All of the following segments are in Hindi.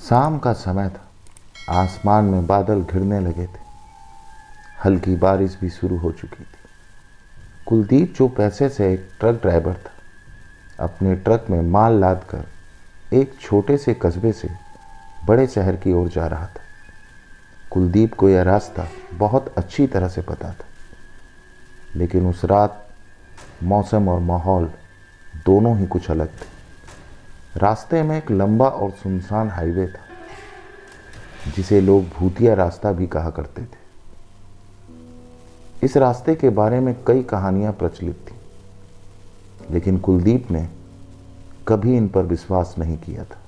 शाम का समय था। आसमान में बादल घिरने लगे थे। हल्की बारिश भी शुरू हो चुकी थी। कुलदीप जो पैसे से एक ट्रक ड्राइवर था, अपने ट्रक में माल लाद कर एक छोटे से कस्बे से बड़े शहर की ओर जा रहा था। कुलदीप को यह रास्ता बहुत अच्छी तरह से पता था, लेकिन उस रात मौसम और माहौल दोनों ही कुछ अलग थे। रास्ते में एक लंबा और सुनसान हाईवे था, जिसे लोग भूतिया रास्ता भी कहा करते थे। इस रास्ते के बारे में कई कहानियां प्रचलित थीं, लेकिन कुलदीप ने कभी इन पर विश्वास नहीं किया था।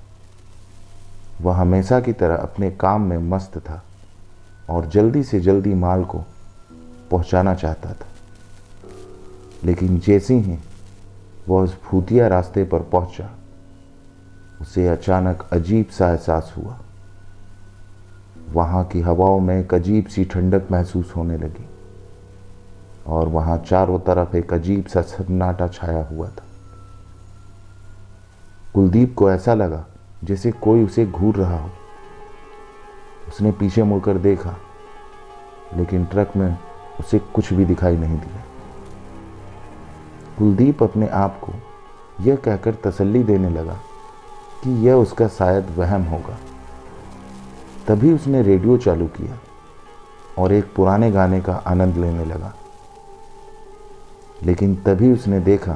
वह हमेशा की तरह अपने काम में मस्त था और जल्दी से जल्दी माल को पहुंचाना चाहता था। लेकिन जैसे ही वह उस भूतिया रास्ते पर पहुंचा, उसे अचानक अजीब सा एहसास हुआ। वहां की हवाओं में एक अजीब सी ठंडक महसूस होने लगी और वहां चारों तरफ एक अजीब सा सन्नाटा छाया हुआ था। कुलदीप को ऐसा लगा जैसे कोई उसे घूर रहा हो। उसने पीछे मुड़कर देखा, लेकिन ट्रक में उसे कुछ भी दिखाई नहीं दिया। कुलदीप अपने आप को यह कहकर तसल्ली देने लगा कि यह उसका शायद वहम होगा। तभी उसने रेडियो चालू किया और एक पुराने गाने का आनंद लेने लगा। लेकिन तभी उसने देखा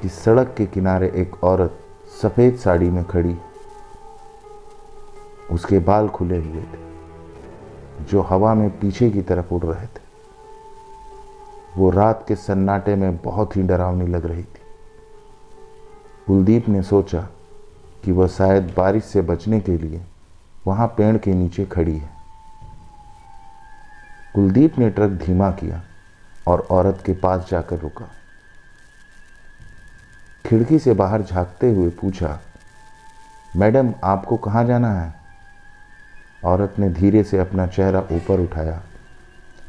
कि सड़क के किनारे एक औरत सफ़ेद साड़ी में खड़ी। उसके बाल खुले हुए थे, जो हवा में पीछे की तरफ उड़ रहे थे। वो रात के सन्नाटे में बहुत ही डरावनी लग रही थी। कुलदीप ने सोचा कि वह शायद बारिश से बचने के लिए वहां पेड़ के नीचे खड़ी है। कुलदीप ने ट्रक धीमा किया और औरत के पास जाकर रुका। खिड़की से बाहर झांकते हुए पूछा, मैडम, आपको कहाँ जाना है? औरत ने धीरे से अपना चेहरा ऊपर उठाया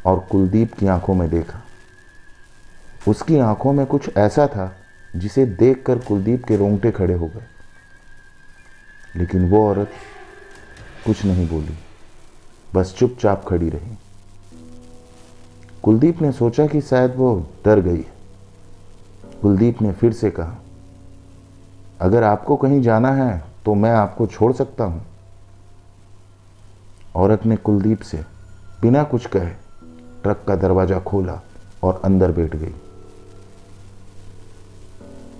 और कुलदीप की आंखों में देखा। उसकी आंखों में कुछ ऐसा था जिसे देखकर कुलदीप के रोंगटे खड़े हो गए। लेकिन वो औरत कुछ नहीं बोली, बस चुपचाप खड़ी रही। कुलदीप ने सोचा कि शायद वो डर गई है। कुलदीप ने फिर से कहा, अगर आपको कहीं जाना है तो मैं आपको छोड़ सकता हूं। औरत ने कुलदीप से बिना कुछ कहे ट्रक का दरवाजा खोला और अंदर बैठ गई।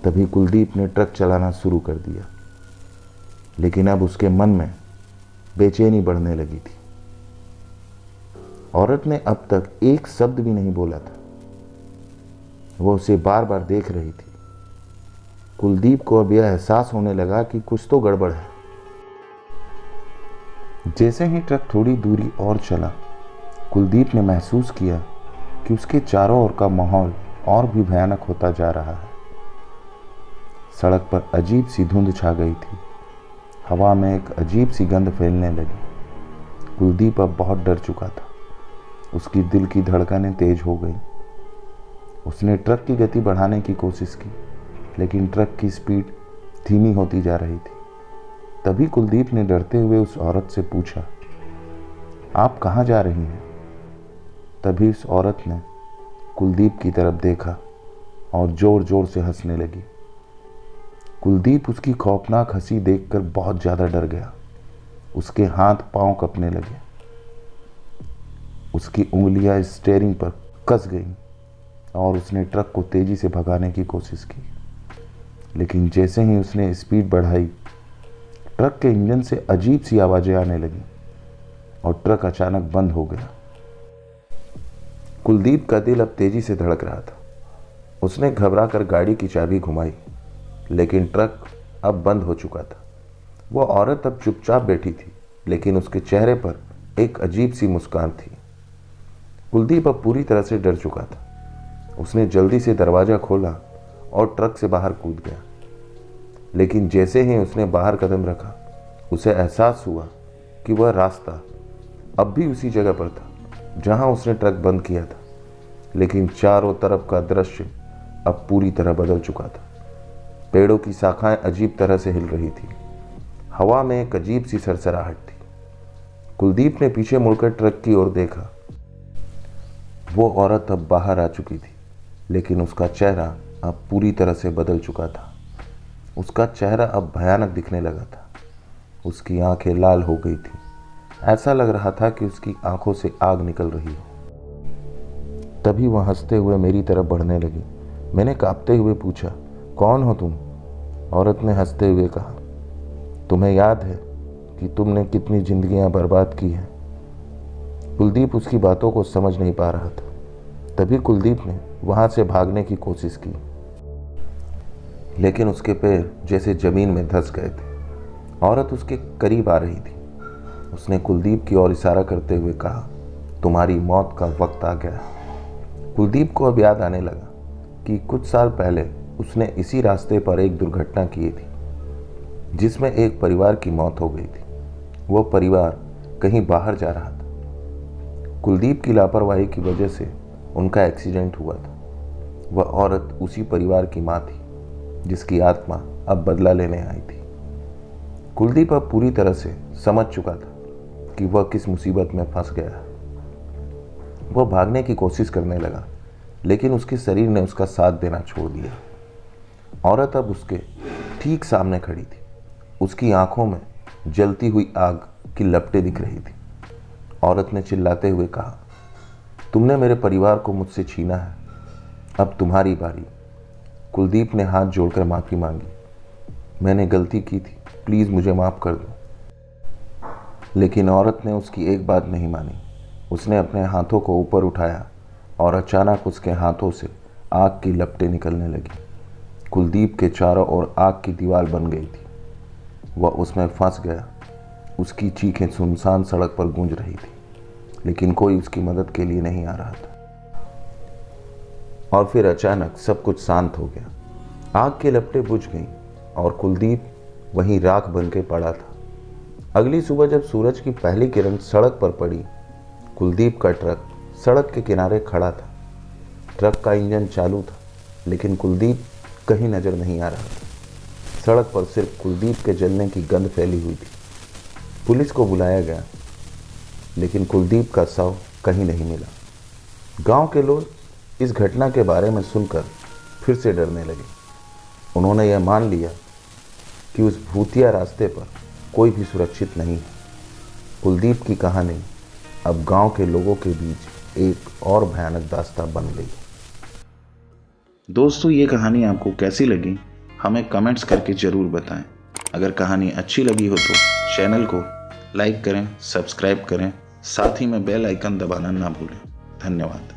तभी कुलदीप ने ट्रक चलाना शुरू कर दिया, लेकिन अब उसके मन में बेचैनी बढ़ने लगी थी। औरत ने अब तक एक शब्द भी नहीं बोला था। वह उसे बार बार देख रही थी। कुलदीप को अब यह एहसास होने लगा कि कुछ तो गड़बड़ है। जैसे ही ट्रक थोड़ी दूरी और चला, कुलदीप ने महसूस किया कि उसके चारों ओर का माहौल और भी भयानक होता जा रहा है। सड़क पर अजीब सी धुंध छा गई थी। हवा में एक अजीब सी गंध फैलने लगी। कुलदीप अब बहुत डर चुका था। उसकी दिल की धड़कनें तेज हो गई। उसने ट्रक की गति बढ़ाने की कोशिश की, लेकिन ट्रक की स्पीड धीमी होती जा रही थी। तभी कुलदीप ने डरते हुए उस औरत से पूछा, आप कहाँ जा रही हैं? तभी उस औरत ने कुलदीप की तरफ देखा और जोर जोर से हंसने लगी। कुलदीप उसकी खौफनाक हंसी देखकर बहुत ज़्यादा डर गया। उसके हाथ पांव कँपने लगे। उसकी उंगलियां स्टीयरिंग पर कस गईं और उसने ट्रक को तेजी से भगाने की कोशिश की। लेकिन जैसे ही उसने स्पीड बढ़ाई, ट्रक के इंजन से अजीब सी आवाज़ें आने लगीं और ट्रक अचानक बंद हो गया। कुलदीप का दिल अब तेजी से धड़क रहा था। उसने घबराकर गाड़ी की चाबी घुमाई, लेकिन ट्रक अब बंद हो चुका था। वह औरत अब चुपचाप बैठी थी, लेकिन उसके चेहरे पर एक अजीब सी मुस्कान थी। कुलदीप अब पूरी तरह से डर चुका था। उसने जल्दी से दरवाज़ा खोला और ट्रक से बाहर कूद गया। लेकिन जैसे ही उसने बाहर कदम रखा, उसे एहसास हुआ कि वह रास्ता अब भी उसी जगह पर था जहां उसने ट्रक बंद किया था। लेकिन चारों तरफ का दृश्य अब पूरी तरह बदल चुका था। पेड़ों की शाखाएं अजीब तरह से हिल रही थी। हवा में एक अजीब सी सरसराहट थी। कुलदीप ने पीछे मुड़कर ट्रक की ओर देखा। वो औरत अब बाहर आ चुकी थी, लेकिन उसका चेहरा अब पूरी तरह से बदल चुका था। उसका चेहरा अब भयानक दिखने लगा था। उसकी आंखें लाल हो गई थी। ऐसा लग रहा था कि उसकी आंखों से आग निकल रही हो। तभी वह हंसते हुए मेरी तरफ बढ़ने लगी। मैंने कांपते हुए पूछा, कौन हो तुम? औरत ने हंसते हुए कहा, तुम्हें याद है कि तुमने कितनी जिंदगियां बर्बाद की हैं? कुलदीप उसकी बातों को समझ नहीं पा रहा था। तभी कुलदीप ने वहां से भागने की कोशिश की, लेकिन उसके पैर जैसे जमीन में धंस गए थे। औरत उसके करीब आ रही थी। उसने कुलदीप की ओर इशारा करते हुए कहा, तुम्हारी मौत का वक्त आ गया। कुलदीप को अब याद आने लगा कि कुछ साल पहले उसने इसी रास्ते पर एक दुर्घटना की थी, जिसमें एक परिवार की मौत हो गई थी। वो परिवार कहीं बाहर जा रहा था। कुलदीप की लापरवाही की वजह से उनका एक्सीडेंट हुआ था। वह औरत उसी परिवार की माँ थी, जिसकी आत्मा अब बदला लेने आई थी। कुलदीप अब पूरी तरह से समझ चुका था कि वह किस मुसीबत में फंस गया है। वह भागने की कोशिश करने लगा, लेकिन उसके शरीर ने उसका साथ देना छोड़ दिया। औरत अब उसके ठीक सामने खड़ी थी। उसकी आंखों में जलती हुई आग की लपटें दिख रही थी। औरत ने चिल्लाते हुए कहा, तुमने मेरे परिवार को मुझसे छीना है, अब तुम्हारी बारी। कुलदीप ने हाथ जोड़कर माफ़ी मांगी। मैंने गलती की थी, प्लीज़ मुझे माफ़ कर दो। लेकिन औरत ने उसकी एक बात नहीं मानी। उसने अपने हाथों को ऊपर उठाया और अचानक उसके हाथों से आग की लपटें निकलने लगी। कुलदीप के चारों ओर आग की दीवार बन गई थी। वह उसमें फंस गया। उसकी चीखें सुनसान सड़क पर गूंज रही थी, लेकिन कोई उसकी मदद के लिए नहीं आ रहा था। और फिर अचानक सब कुछ शांत हो गया। आग की लपटें बुझ गईं और कुलदीप वहीं राख बन के पड़ा था। अगली सुबह जब सूरज की पहली किरण सड़क पर पड़ी, कुलदीप का ट्रक सड़क के किनारे खड़ा था। ट्रक का इंजन चालू था, लेकिन कुलदीप कहीं नजर नहीं आ रहा था। सड़क पर सिर्फ कुलदीप के जलने की गंध फैली हुई थी। पुलिस को बुलाया गया, लेकिन कुलदीप का शव कहीं नहीं मिला। गांव के लोग इस घटना के बारे में सुनकर फिर से डरने लगे। उन्होंने यह मान लिया कि उस भूतिया रास्ते पर कोई भी सुरक्षित नहीं है। कुलदीप की कहानी अब गांव के लोगों के बीच एक और भयानक दास्तां बन गई। दोस्तों, ये कहानी आपको कैसी लगी हमें कमेंट्स करके ज़रूर बताएं। अगर कहानी अच्छी लगी हो तो चैनल को लाइक करें, सब्सक्राइब करें, साथ ही में बेल आइकन दबाना ना भूलें। धन्यवाद।